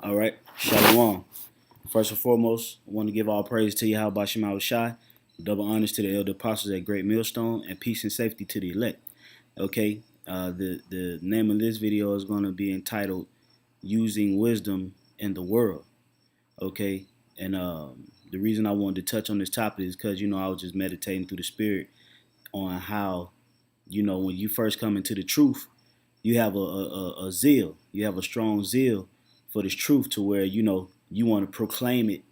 All right, Shalom. First and foremost, I want to give all praise to Yahweh Shema Shai, double honors to the elder apostles at Great Millstone, and peace and safety to the elect. Okay, the name of this video is going to be entitled "Using Wisdom in the World." Okay, and the reason I wanted to touch on this topic is because I was just meditating through the Spirit on how when you first come into the truth, you have a zeal, you have a strong zeal for this truth to where you want to proclaim it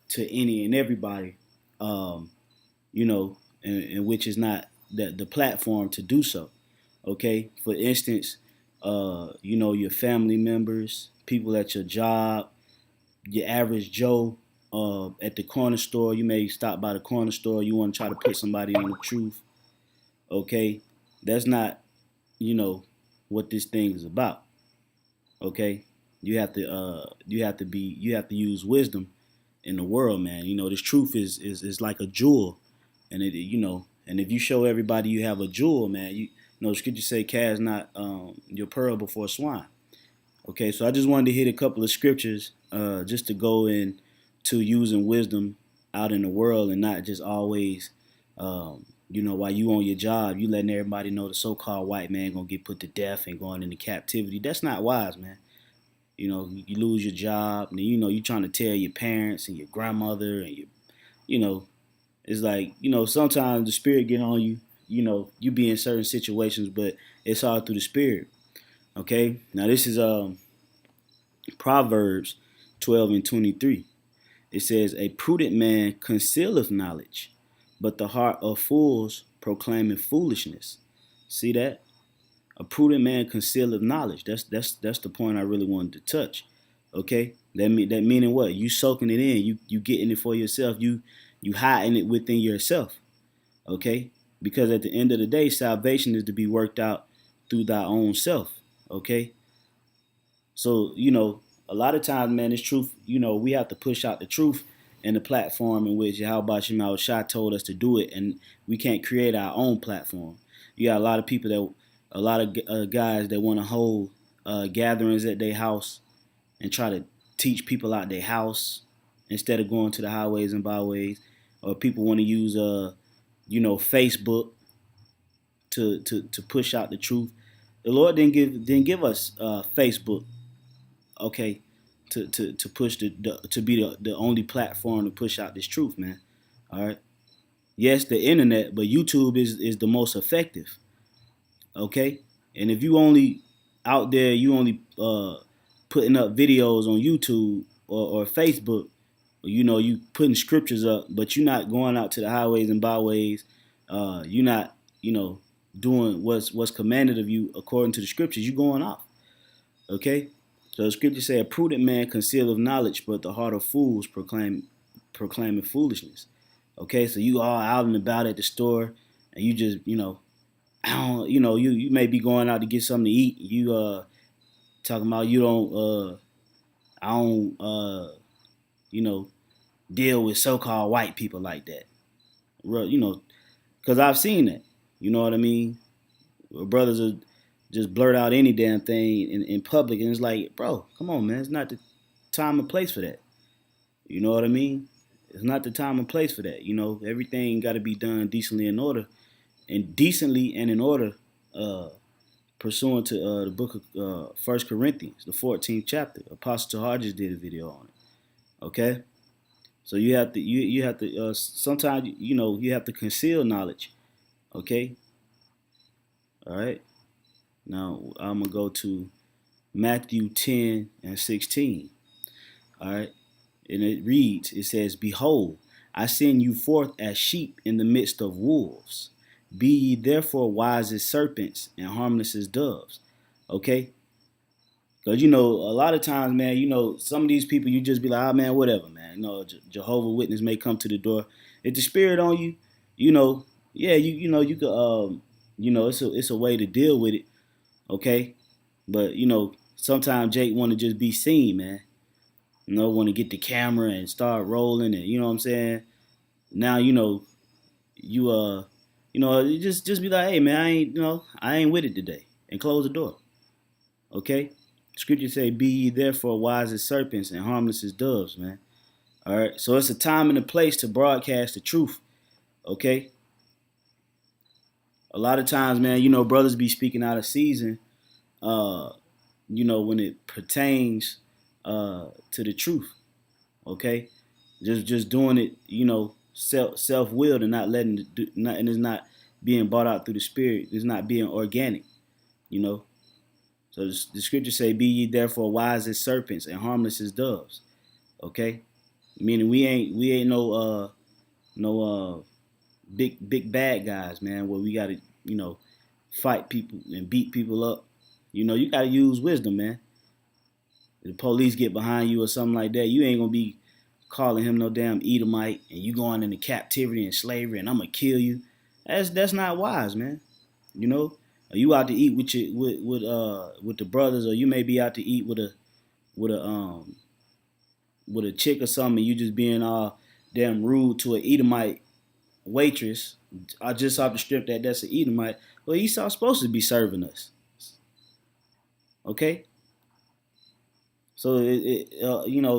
to any and everybody, um, and which is not the platform to do so. Okay, for instance, your family members, people at your job, your average Joe at the corner store. You may stop by the corner store. You want to try to put somebody on the truth. Okay, that's not you know what this thing is about. Okay, you have to use wisdom in the world, man. This truth is like a jewel, and and if you show everybody you have a jewel, man, the scripture say, "Cast not your pearl before swine." Okay, so I just wanted to hit a couple of scriptures just to go in to using wisdom out in the world and not just always, while you on your job, you letting everybody know the so-called white man gonna get put to death and going into captivity. That's not wise, man. You lose your job, and you trying to tell your parents and your grandmother and you know, it's like sometimes the spirit get on you. You be in certain situations, but it's all through the spirit. Okay, now this is Proverbs 12:23. It says, "A prudent man concealeth knowledge, but the heart of fools proclaimeth foolishness." See that? A prudent man concealeth knowledge. That's the point I really wanted to touch. Okay, that meaning what? You soaking it in. You getting it for yourself. You hiding it within yourself. Okay, because at the end of the day, salvation is to be worked out through thy own self. Okay, so a lot of times, man, it's truth. We have to push out the truth in the platform in which Yahweh Shema Shai told us to do it, and we can't create our own platform. You got a lot of people a lot of guys that want to hold gatherings at their house and try to teach people out their house instead of going to the highways and byways, or people want to use Facebook to push out the truth. The Lord didn't give us Facebook, okay, to push to be the only platform to push out this truth, man. All right. Yes, the internet, but YouTube is the most effective. Okay, and if you only out there, you only putting up videos on YouTube or Facebook, you putting scriptures up, but you're not going out to the highways and byways. You're not, doing what's commanded of you according to the scriptures. You going off. Okay, so the scripture say, "A prudent man concealeth knowledge, but the heart of fools proclaiming foolishness." Okay, so you all out and about at the store, and you just, I don't, you may be going out to get something to eat. You talking about you don't I don't you know deal with so-called white people like that. Well, because I've seen that. You know what I mean? Brothers are just blurt out any damn thing in public, and it's like, bro, come on, man, it's not the time and place for that. You know what I mean? It's not the time and place for that. Everything got to be done decently in order, and in order, uh, pursuant to the book of First Corinthians, the 14th chapter. Apostle Tahar just did a video on it. Okay, so you have to sometimes you have to conceal knowledge. Okay, all right. Now I'm gonna go to Matthew 10:16. All right, and it reads, it says, "Behold, I send you forth as sheep in the midst of wolves. Be ye therefore wise as serpents and harmless as doves." Okay? Because, a lot of times, man, some of these people, you just be like, "Ah, man, whatever, man." Jehovah Witness may come to the door. If the spirit on you, yeah, you could, it's a way to deal with it. Okay? But, sometimes Jake want to just be seen, man. Want to get the camera and start rolling, and you know what I'm saying? Now, you just be like, "Hey, man, I ain't with it today," and close the door. Okay? Scripture say, "Be ye therefore wise as serpents and harmless as doves," man. All right. So it's a time and a place to broadcast the truth. Okay. A lot of times, man, brothers be speaking out of season. Uh, when it pertains to the truth. Okay. Just doing it, self willed and not letting it do, not, and it's not being brought out through the spirit. It's not being organic. You know. So the scriptures say, "Be ye therefore wise as serpents and harmless as doves." Okay, meaning we ain't no big bad guys, man. Where we gotta fight people and beat people up. You gotta use wisdom, man. If the police get behind you or something like that, you ain't gonna be calling him no damn Edomite and you going into captivity and slavery and I'm gonna kill you. That's not wise, man. You know, or you out to eat with the brothers, or you may be out to eat with a with a chick or something, and you just being all damn rude to an Edomite waitress. I just off the strip that's an Edomite. Well, he's supposed to be serving us, okay? So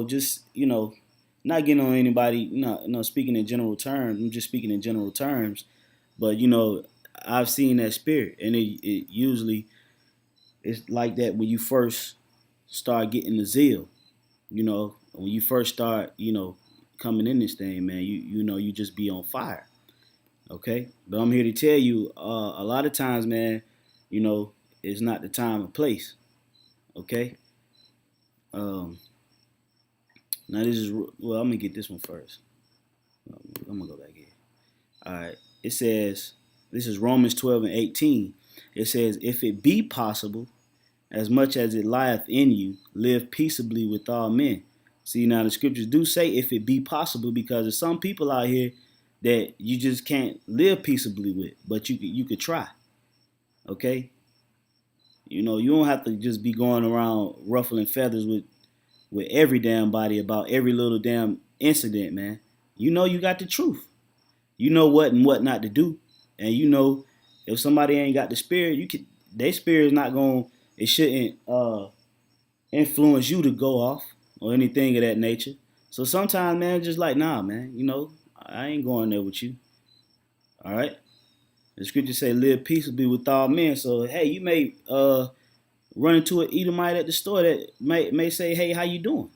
just not getting on anybody. Speaking in general terms. I'm just speaking in general terms, but I've seen that spirit, and it usually it's like that when you first start getting the zeal. When you first start, coming in this thing, man, you just be on fire. Okay, but I'm here to tell you, a lot of times, man, it's not the time or place. Okay. Now this is well. I'm gonna get this one first. I'm gonna go back here. All right. It says this is Romans 12:18. It says, "If it be possible, as much as it lieth in you, live peaceably with all men." See, now the scriptures do say if it be possible, because there's some people out here that you just can't live peaceably with, but you could try. Okay? You don't have to just be going around ruffling feathers with every damn body about every little damn incident, man. You got the truth. You know what and what not to do. And if somebody ain't got the spirit, their spirit is not going, it shouldn't influence you to go off or anything of that nature. So sometimes, man, just like, nah, man, I ain't going there with you. All right? The scriptures say, "Live peaceably with all men." So, hey, you may run into an Edomite at the store that may say, "Hey, how you doing?"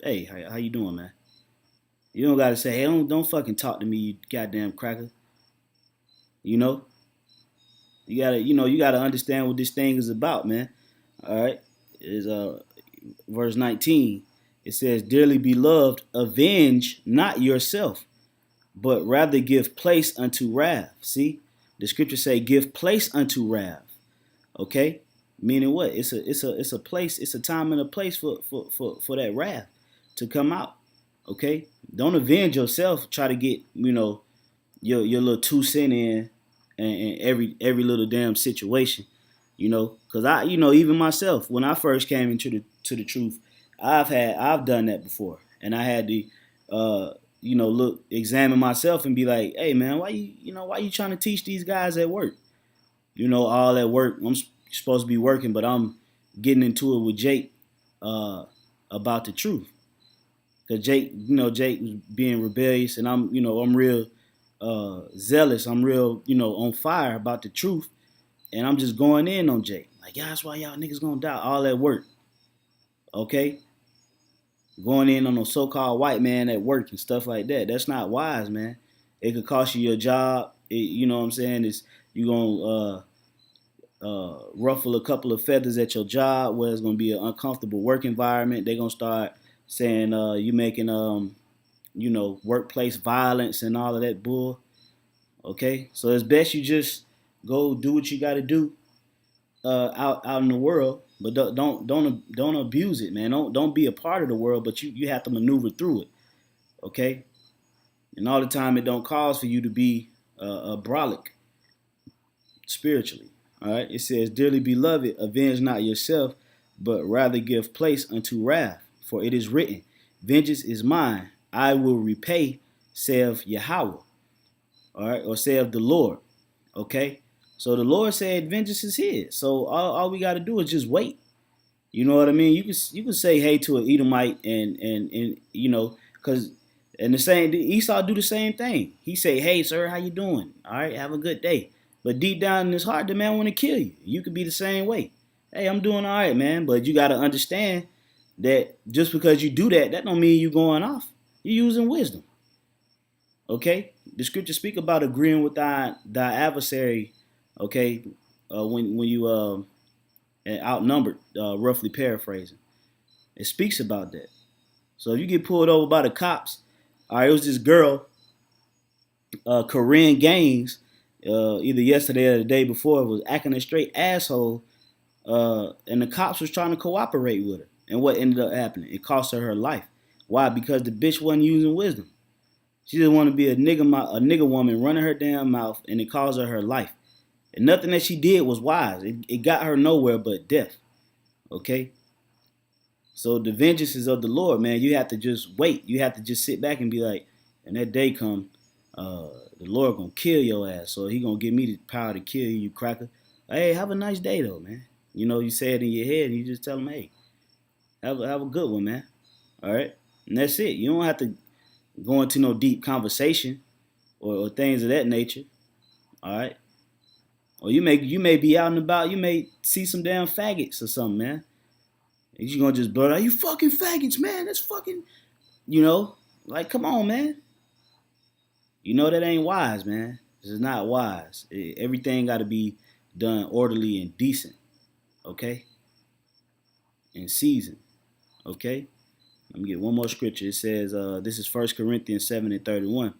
Hey, how you doing, man? You don't gotta say, "Hey, don't fucking talk to me, you goddamn cracker." You gotta understand what this thing is about, man. All right, is verse 19. It says, "Dearly beloved, avenge not yourself, but rather give place unto wrath." See, the scriptures say, "Give place unto wrath." Okay, meaning what? It's a place. It's a time and a place for that wrath to come out. Okay, don't avenge yourself. Try to get your little 2 cents in every little damn situation. Because even myself, when I first came into the truth, I've done that before, and I had to examine myself and be like, "Hey, man, why you trying to teach these guys at work? All that work. I'm supposed to be working, but I'm getting into it with Jake about the truth." Because Jake was being rebellious, and I'm real zealous. I'm real, on fire about the truth, and I'm just going in on Jake. Like, yeah, that's why y'all niggas gonna die. All that work, okay? Going in on a so-called white man at work and stuff like that. That's not wise, man. It could cost you your job. You know what I'm saying? You gonna ruffle a couple of feathers at your job, where it's gonna be an uncomfortable work environment. They're gonna start saying you making workplace violence and all of that bull. Okay, so it's best you just go do what you got to do out in the world, but don't abuse it, man. Don't be a part of the world, but you have to maneuver through it. Okay, and all the time it don't cause for you to be a brolic spiritually. All right, it says, "Dearly beloved, avenge not yourself, but rather give place unto wrath. For it is written, Vengeance is mine, I will repay, saith Yahweh." All right, or saith the Lord. Okay, so the Lord said vengeance is his. So all we got to do is just wait. You know what I mean? You can say hey to an Edomite and because and the same Esau do the same thing. He say, "Hey, sir, how you doing? All right, have a good day." But deep down in his heart, the man want to kill you. You could be the same way. Hey, I'm doing all right, man. But you got to understand that just because you do that, that don't mean you going off. You're using wisdom. Okay, the scripture speak about agreeing with thy adversary. Okay, when you outnumbered, roughly paraphrasing, it speaks about that. So if you get pulled over by the cops, all right, it was this girl, Corinne Gaines, either yesterday or the day before, was acting a straight asshole, and the cops was trying to cooperate with her. And what ended up happening? It cost her her life. Why? Because the bitch wasn't using wisdom. She just wanted to be a nigga woman running her damn mouth, and it cost her her life. And nothing that she did was wise. It got her nowhere but death. Okay? So the vengeance is of the Lord, man. You have to just wait. You have to just sit back and be like, and that day come, the Lord gonna kill your ass. So he gonna give me the power to kill you, you cracker. Hey, have a nice day though, man. You know, you say it in your head and you just tell them, hey, have a good one, man. All right? And that's it. You don't have to go into no deep conversation or things of that nature. All right? Or you may be out and about, you may see some damn faggots or something, man. And you gonna just blurt out, you fucking faggots, man. That's fucking, you know, like, come on, man. You know that ain't wise, man. This is not wise. Everything got to be done orderly and decent, okay? And seasoned, okay? Let me get one more scripture. It says, this is 1 Corinthians 7:31.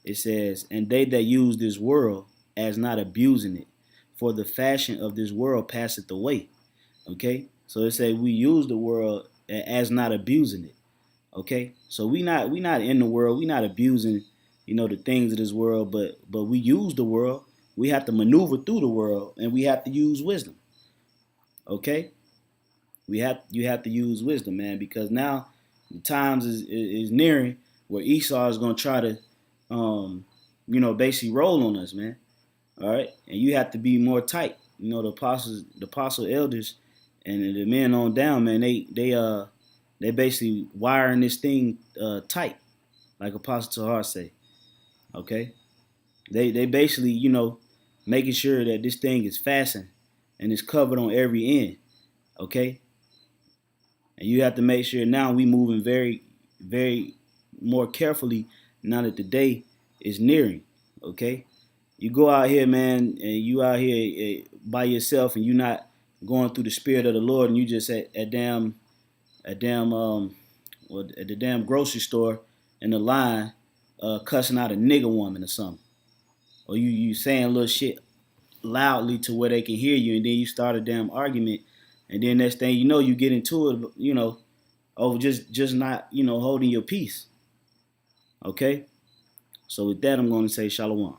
It says, and they that use this world as not abusing it, for the fashion of this world passeth away, okay? So it says we use the world as not abusing it. Okay, so we not in the world. We not abusing, the things of this world. But we use the world. We have to maneuver through the world, and we have to use wisdom. Okay, you have to use wisdom, man, because now the times is nearing where Esau is gonna try to, basically roll on us, man. All right, and you have to be more tight. The apostle elders, and the men on down, man. They basically wiring this thing tight, like Apostle Tahar say. Okay, they basically making sure that this thing is fastened and it's covered on every end. Okay, and you have to make sure now we moving very, very more carefully now that the day is nearing. Okay, you go out here, man, and you out here by yourself, and you not going through the spirit of the Lord, and you just at damn well, at the damn grocery store in the line, cussing out a nigga woman or something, or you saying little shit loudly to where they can hear you, and then you start a damn argument, and then next thing you know, you get into it, over just not holding your peace. Okay, so with that, I'm going to say shalom.